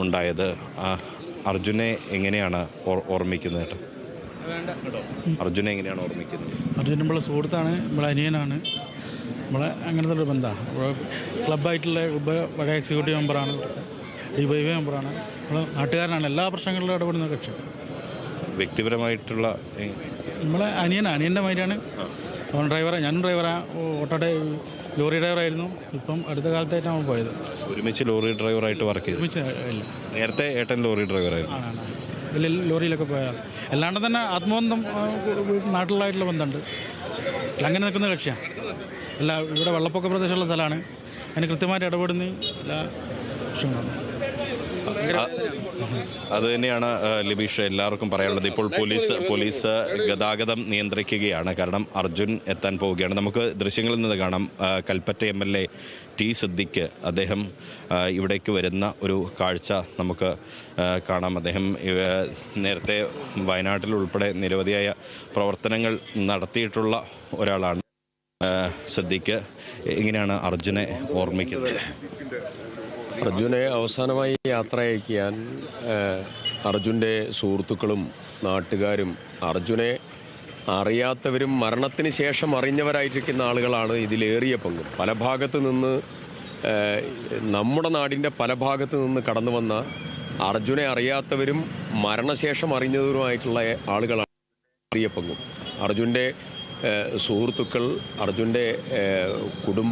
ഉണ്ടായത്. അർജുനെ എങ്ങനെയാണ് ഓർമ്മിക്കുന്നത്? അർജുനെ എങ്ങനെയാണ് ഓർമ്മിക്കുന്നത്? അർജുൻ നമ്മളെ സുഹൃത്താണ്, നമ്മളെ അനിയനാണ്, നമ്മളെ അങ്ങനത്തെ ഒരു ബന്ധമാണ്. ക്ലബ്ബായിട്ടുള്ള പഴയ എക്സിക്യൂട്ടീവ് മെമ്പറാണ്, DYY മെമ്പറാണ്, നമ്മളെ നാട്ടുകാരനാണ്, എല്ലാ പ്രശ്നങ്ങളിലും ഇടപെടുന്ന കക്ഷി. വ്യക്തിപരമായിട്ടുള്ള നമ്മളെ അനിയൻ്റെ മാതിരിയാണ്. അവൻ ഡ്രൈവറാണ്, ഞാനും ഡ്രൈവറാണ്. ഓട്ടോയുടെ ലോറി ഡ്രൈവറായിരുന്നു. ഇപ്പം അടുത്ത കാലത്തായിട്ടാണ് അവൻ പോയത്. ഒരുമിച്ച് ലോറി ഡ്രൈവറായിട്ട് വർക്ക് ചെയ്തു? ഇല്ല, നേരത്തെ ഏട്ടൻ ലോറി ഡ്രൈവറായിരുന്നു. ആണ്. വലിയ ലോറിയിലൊക്കെ പോയാൽ അല്ലാണ്ട് തന്നെ ആത്മബന്ധം നാട്ടിലായിട്ടുള്ള ബന്ധമുണ്ട്. അങ്ങനെ നിൽക്കുന്ന കക്ഷിയാണ്. ഇവിടെ വെള്ളപ്പൊക്ക പ്രദേശമുള്ള സ്ഥലമാണ്. അതിന് കൃത്യമായിട്ട് ഇടപെടുന്ന എല്ലാ പ്രശ്നങ്ങളും. അത് തന്നെയാണ് ലിബീഷ് എല്ലാവർക്കും പറയാനുള്ളത്. ഇപ്പോൾ പോലീസ് ഗതാഗതം നിയന്ത്രിക്കുകയാണ്. കാരണം അർജുൻ എത്താൻ പോവുകയാണ്. നമുക്ക് ദൃശ്യങ്ങളിൽ നിന്ന് കാണാം. Kalpetta MLA T. സിദ്ദിഖ് അദ്ദേഹം ഇവിടേക്ക് വരുന്ന ഒരു കാഴ്ച നമുക്ക് കാണാം. അദ്ദേഹം നേരത്തെ വയനാട്ടിൽ ഉൾപ്പെടെ നിരവധിയായ പ്രവർത്തനങ്ങൾ നടത്തിയിട്ടുള്ള ഒരാളാണ് സിദ്ദിഖ്. എങ്ങനെയാണ് അർജുനെ ഓർമ്മിക്കുന്നത്? അർജുനെ അവസാനമായി യാത്ര അയക്കാൻ അർജുൻ്റെ സുഹൃത്തുക്കളും നാട്ടുകാരും അർജുനെ അറിയാത്തവരും മരണത്തിന് ശേഷം അറിഞ്ഞവരായിരിക്കുന്ന ആളുകളാണ് ഇതിലേറിയ പങ്കും. പല ഭാഗത്ത് നിന്ന്, നമ്മുടെ നാടിൻ്റെ പല ഭാഗത്ത് നിന്ന് കടന്നു വന്ന അർജുനെ അറിയാത്തവരും മരണശേഷം അറിഞ്ഞവരുമായിട്ടുള്ള ആളുകളാണ് ഏറിയ പങ്കും. അർജുൻ്റെ സുഹൃത്തുക്കൾ, അർജുൻ്റെ കുടുംബം